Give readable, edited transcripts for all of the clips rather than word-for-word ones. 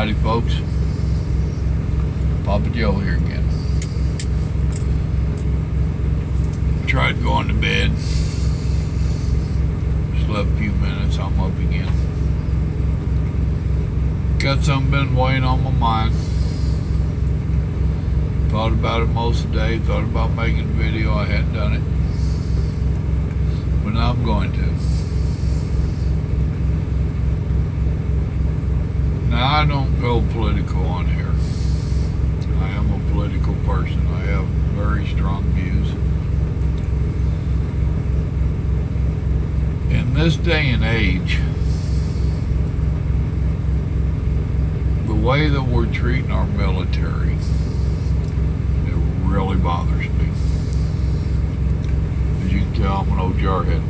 Howdy folks, Papa Joe here again. Tried going to bed, slept a few minutes, I'm up again. Got something been weighing on my mind. Thought about it most of the day, thought about making a video, I hadn't done it. But now I'm going to. Now, I don't go political on here. I am a political person. I have very strong views. In this day and age, the way that we're treating our military, it really bothers me. As you can tell, I'm an old jarhead.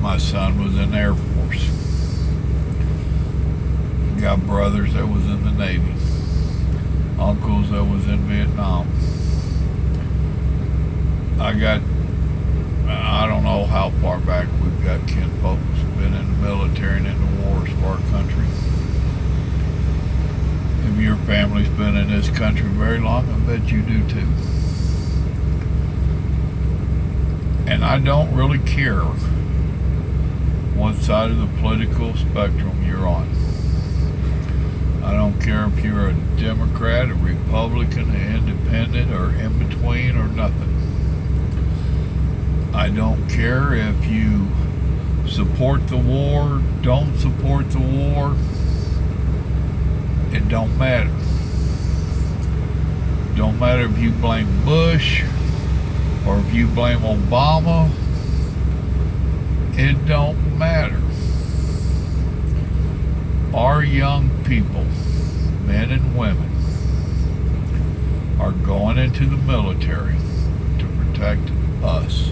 My son was in the Air Force. Got brothers that was in the Navy, uncles that was in Vietnam. I don't know how far back we've got kin folks been in the military and in the wars for our country. If your family's been in this country very long, I bet you do too. And I don't really care what side of the political spectrum you're on. I don't care if you're a Democrat, a Republican, an independent, or in between, or nothing. I don't care if you support the war, don't support the war. It don't matter. Don't matter if you blame Bush or if you blame Obama. It don't matter. Our young people, men and women, are going into the military to protect us.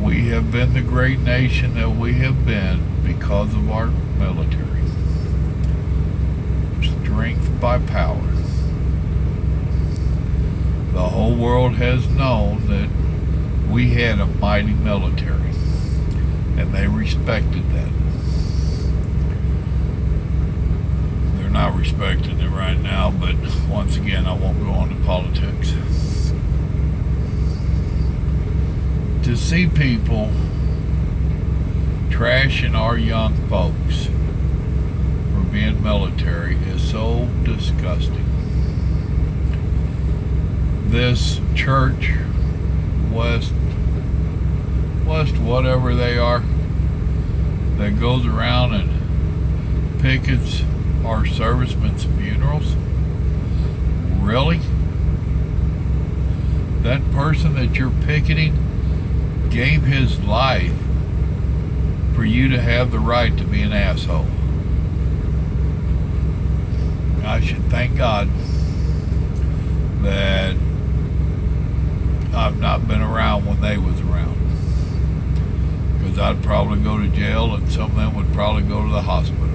We have been the great nation that we have been because of our military. Strength by power. The whole world has known that we had a mighty military, and they respected that. Not respecting it right now, but once again, I won't go into politics. To see people trashing our young folks for being military is so disgusting. This church, West, whatever they are, that goes around and pickets our servicemen's funerals? Really? That person that you're picketing gave his life for you to have the right to be an asshole. I should thank God that I've not been around when they was around, because I'd probably go to jail and some of them would probably go to the hospital.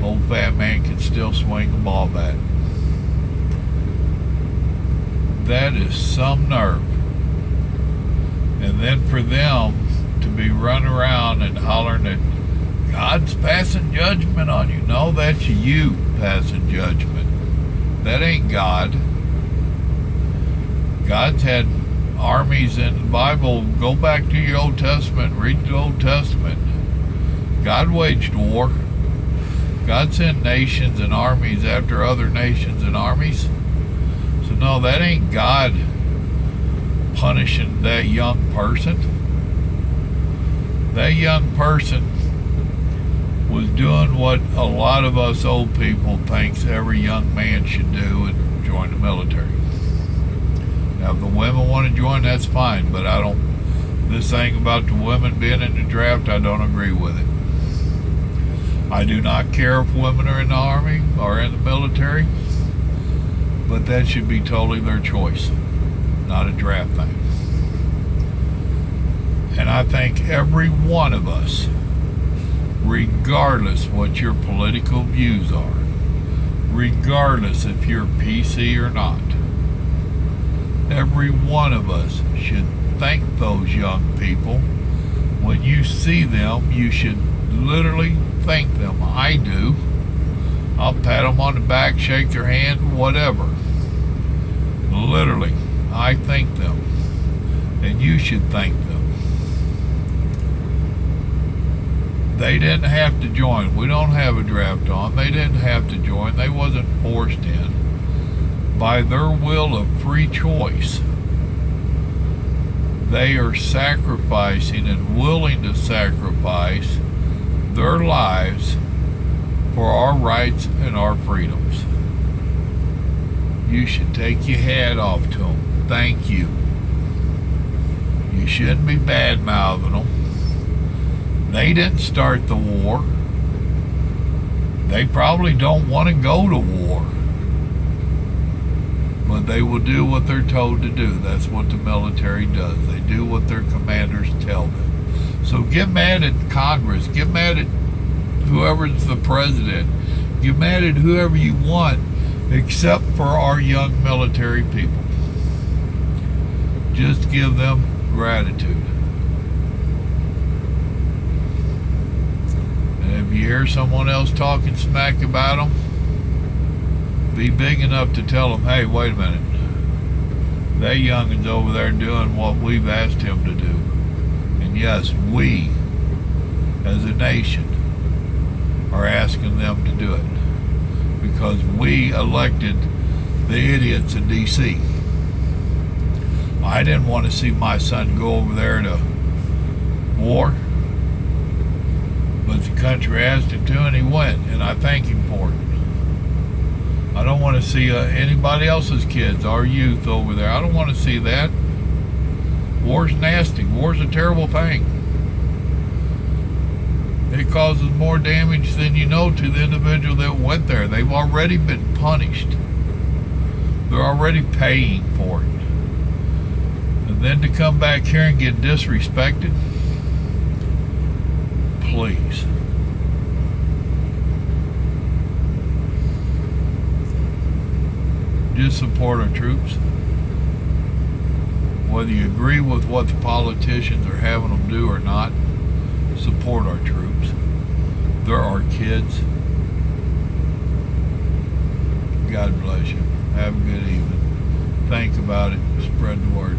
Old fat man can still swing a ball bat. That is some nerve. And then for them to be running around and hollering that God's passing judgment on you. No, that's you passing judgment. That ain't God. God's had armies in the Bible. Go back to your Old Testament, read the Old Testament. God waged war. God sent nations and armies after other nations and armies. So no, that ain't God punishing that young person. That young person was doing what a lot of us old people thinks every young man should do and join the military. Now, if the women want to join, that's fine, but this thing about the women being in the draft, I don't agree with it. I do not care if women are in the Army or in the military, but that should be totally their choice, not a draft thing. And I think every one of us, regardless what your political views are, regardless if you're PC or not, every one of us should thank those young people When you see them, you should literally thank them. I do. I'll pat them on the back, shake their hand, whatever. Literally, I thank them. And you should thank them. They didn't have to join. We don't have a draft on. They didn't have to join. They wasn't forced in. By their will of free choice, they are sacrificing and willing to sacrifice their lives for our rights and our freedoms. You should take your hat off to them. Thank you. You shouldn't be bad-mouthing them. They didn't start the war. They probably don't want to go to war. But they will do what they're told to do. That's what the military does. They do what their commanders tell them. So get mad at Congress. Get mad at whoever's the president. Get mad at whoever you want, except for our young military people. Just give them gratitude. And if you hear someone else talking smack about them, be big enough to tell them, hey, wait a minute. That youngin's over there doing what we've asked him to do. And yes, we, as a nation, are asking them to do it. Because we elected the idiots in D.C. I didn't want to see my son go over there to war. But the country asked him to, and he went. And I thank him for it. I don't want to see anybody else's kids, our youth over there. I don't want to see that. War's nasty. War's a terrible thing. It causes more damage than you know to the individual that went there. They've already been punished. They're already paying for it. And then to come back here and get disrespected? Please. Just support our troops. Whether you agree with what the politicians are having them do or not, support our troops. They're our kids. God bless you. Have a good evening. Think about it. Spread the word.